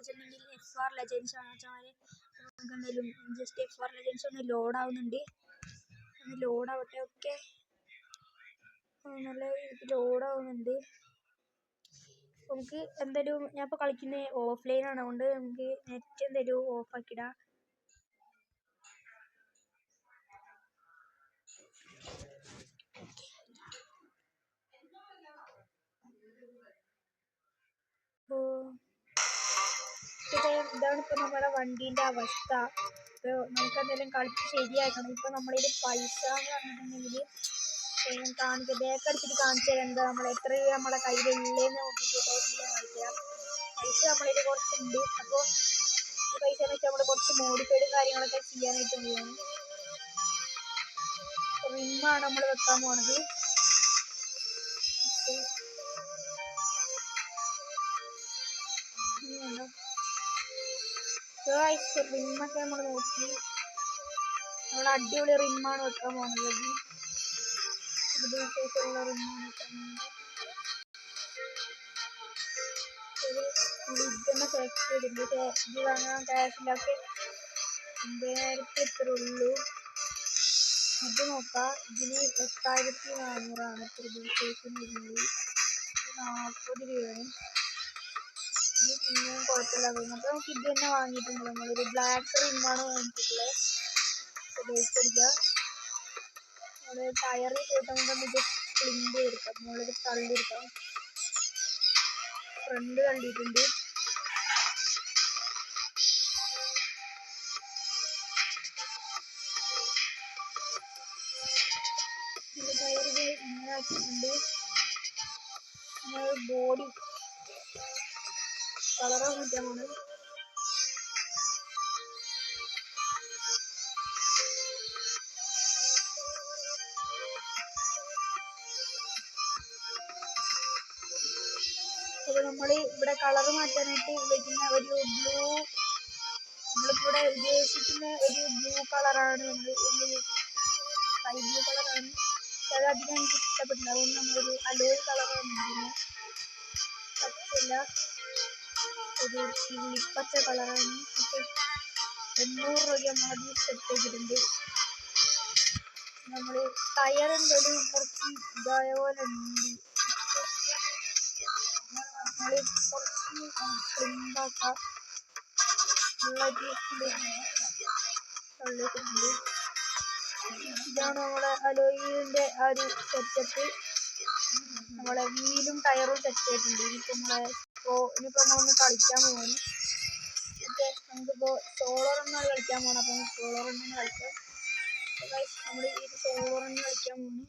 വെച്ചിട്ടുണ്ടെങ്കിൽ FR Legends ആണ് channel. നമുക്ക് എന്തായാലും ജസ്റ്റ് FR Legends ഒന്ന് ലോഡ് ആവുന്നുണ്ട്. ഒന്ന് ലോഡ് ആവട്ടെ. ഓക്കെ, നല്ല ലോഡ് ആവുന്നുണ്ട്. നമുക്ക് എന്തായാലും ഞാൻ ഇപ്പോൾ കളിക്കുന്നത് ഓഫ്ലൈൻ ആണ്, അതുകൊണ്ട് നമുക്ക് നെറ്റ് എന്തായാലും ഓഫ് ആക്കിയിടാം. ഇതാണ് ഇപ്പോൾ നമ്മുടെ വണ്ടീൻ്റെ അവസ്ഥ. ഇപ്പോൾ നമുക്ക് എന്തെങ്കിലും കളിച്ച് ശരിയാക്കണം. ഇപ്പോൾ നമ്മളിൽ പൈസ എന്ന് പറഞ്ഞിട്ടുണ്ടെങ്കിൽ കാണിക്കുക, ബാക്ക് അടിച്ചിട്ട് കാണിച്ചു തരാം. എന്താ നമ്മൾ എത്ര രൂപ നമ്മളെ കയ്യിലുള്ളതെന്ന് നോക്കിയിട്ട് ടോട്ടൽ കാണിക്കാം. പൈസ നമ്മളിൽ കുറച്ചുണ്ട്. അപ്പോൾ ഈ പൈസ എന്ന് വെച്ചാൽ നമ്മൾ കുറച്ച് മോഡിഫൈഡും കാര്യങ്ങളൊക്കെ ചെയ്യാനായിട്ട് പോവുകയാണ്. റിമ്മാണ് നമ്മൾ വെക്കാൻ പോണത്. റിമ്മൊക്കെ നമ്മൾ നോക്കി, നമ്മൾ അടിപൊളി റിമ്മാണ് വെക്കാൻ പോകുന്നത്. സൈസുള്ള റിമ്മാണ് വെക്കാൻ പോകുന്നത്. ഇതന്നെ സെലക്ട് ചെയ്തിട്ടുണ്ട്. ഇത് വാങ്ങാൻ ക്യാഷിലൊക്കെ 5000 എത്ര ഉള്ളൂ. ഇത് നോക്കാം, ഇതിന് 8400 സൈസിന് വരുന്നത്. 40 രൂപയാണ്. ഇത് പിന്നെയും കുഴപ്പമില്ല തോന്നുന്നു. അപ്പോൾ നമുക്ക് ഇത് തന്നെ വാങ്ങിയിട്ടുണ്ട്. നമ്മളൊരു ബ്ലാക്ക് റിമ്മാണ് വാങ്ങിച്ചിട്ടുള്ളത്. ഉപയോഗിച്ചെടുക്കുക. നമ്മൾ ടയറിൽ പോയിട്ട് നമുക്ക് ഇത് ക്ലിൻ ചെയ്തെടുക്കാം. നമ്മളിത് തള്ളിയെടുക്കാം. ഫ്രണ്ട് തള്ളിയിട്ടുണ്ട്. ടയറിൽ ഇങ്ങനെ ആക്കിയിട്ടുണ്ട്. ബോഡി കളറാണ് മാറ്റാൻ പോകുന്നത്. അപ്പോൾ നമ്മൾ ഇവിടെ കളർ മാറ്റാനായിട്ട് ഉപയോഗിക്കുന്ന ഒരു ബ്ലൂ, നമ്മളിവിടെ ഉദ്ദേശിക്കുന്ന ഒരു ബ്ലൂ കളറാണ്. നമ്മൾ സ്കൈ ബ്ലൂ കളറാണ്. പക്ഷെ അത് അധികം എനിക്ക് ഇഷ്ടപ്പെട്ടില്ല. അതുകൊണ്ട് നമ്മളൊരു അലോയ് കളറാണ് ഇരിക്കുന്നത്. പച്ചല്ല, ഒരു പച്ച കളറാണ്. 800 രൂപ നമ്മളത് സെറ്റ് ചെയ്തിട്ടുണ്ട്. നമ്മൾ ടയർ എന്തായാലും കുറച്ച് ഇതായ പോലെ ഉണ്ട്. നമ്മൾ കുറച്ച് ക്ലിൻഡാക്കാം. തള്ളിയിട്ടുണ്ട്. ഇതാണ് നമ്മളെ അലോയിൻ്റെ ആ ഒരു സെറ്റപ്പ്. നമ്മളെ വീലും ടയറും സെറ്റ് ചെയ്തിട്ടുണ്ട്. ഇനിയിപ്പോൾ നമ്മളൊന്ന് കളിക്കാൻ പോകുന്നു. ഓക്കെ, നമുക്കിപ്പോൾ സോളോ റണ്ണാണ് കളിക്കാൻ പോകുന്നത്. അപ്പോൾ സോളോ റണ്ണിന് കളിക്കാം. നമ്മൾ ഈ സോളോ റണ്ണ് കളിക്കാൻ പോകുന്നു.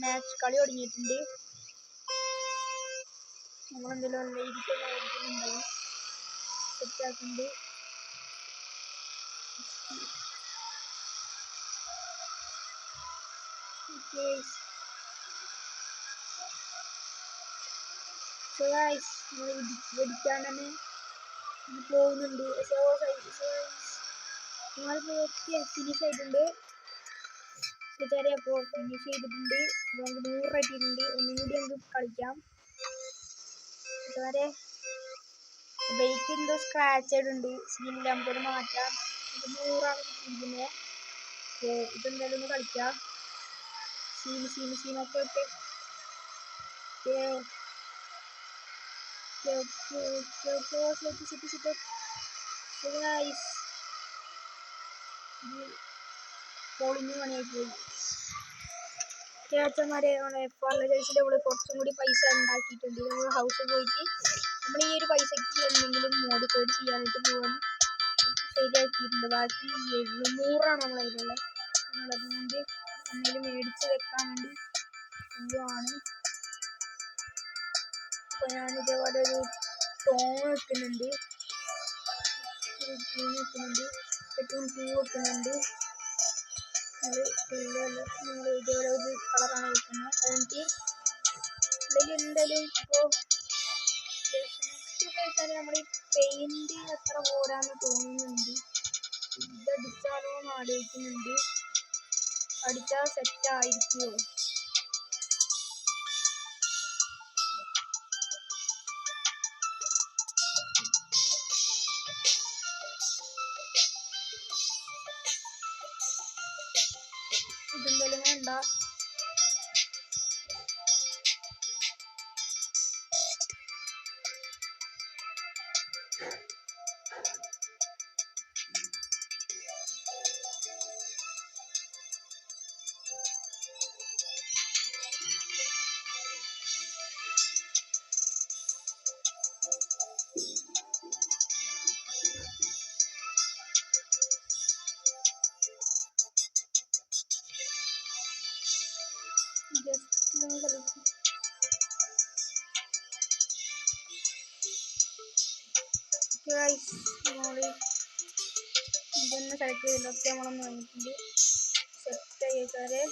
മാച്ച് കളി തുടങ്ങിയിട്ടുണ്ട്. നമ്മളെന്തെങ്കിലും നല്ല രീതിക്ക് ഓടിക്കുന്നുണ്ടാവും. സെറ്റാക്കുന്നുണ്ട്. വെടിക്കാൻ തന്നെ പോകുന്നുണ്ട്. ഫിനിഷ് ആയിട്ടുണ്ട്. അപ്പോൾ ഫിനിഷ് ചെയ്തിട്ടുണ്ട്. നമുക്ക് 100 ആക്കിയിട്ടുണ്ട്. ഒന്നും കൂടി നമുക്ക് കളിക്കാം. ഇതുവരെ ബൈക്ക് എന്തോ സ്ക്രാച്ച് ആയിട്ടുണ്ട്. സ്കില്ല് നമുക്കൊരു മാറ്റാം. 100 കിട്ടിയിരിക്കുന്നത്. ഇതെന്തായാലും ഒന്ന് കളിക്കാം. സീനൊക്കെ ഓക്കെ. പോളിന് പണിയായി പോയി. ചേച്ചന്മാരെ FR Legends നമ്മൾ കുറച്ചും കൂടി പൈസ ഉണ്ടാക്കിയിട്ടുണ്ട്. നമ്മൾ ഹൗസിൽ പോയിട്ട് നമ്മൾ ഈ ഒരു പൈസക്ക് എന്തെങ്കിലും മോഡിഫൈഡ് ചെയ്യാനായിട്ട് പോകാൻ ശരിയാക്കിയിട്ടുണ്ട്. ബാക്കി 700 നമ്മളതിലുള്ളത്. നമ്മളതുകൊണ്ട് എന്തെങ്കിലും മേടിച്ച് വെക്കാൻ വേണ്ടി പോവുകയാണ്. അപ്പോൾ ഞാനിതേപോലെ ഒരു ടോൺ വെക്കുന്നുണ്ട്. ഏറ്റവും പൂ വെക്കുന്നുണ്ട്. നമ്മൾ ഇതേപോലെ ഒരു കളറാണ് വെക്കുന്നത്. അതെനിക്ക് ഇതിൽ എന്തായാലും ഇപ്പോൾ നെക്സ്റ്റ് ഉപയോഗിച്ചാൽ നമ്മൾ ഈ പെയിൻറ് അത്ര പോരാന്ന് തോന്നുന്നുണ്ട്. ഇതടിച്ചാലോ എന്ന് ആലോചിക്കുന്നുണ്ട്. അടിച്ചാൽ സെറ്റായിരിക്കുമോ? ജസ്റ്റ് ഒന്ന് കളിക്കും. നമ്മൾ ഇതൊന്ന് സെലക്ട് ചെയ്തില്ല. ഒക്കെ നമ്മളൊന്ന് വാങ്ങിയിട്ടുണ്ട്. സെറ്റ് ആയിക്കാരെ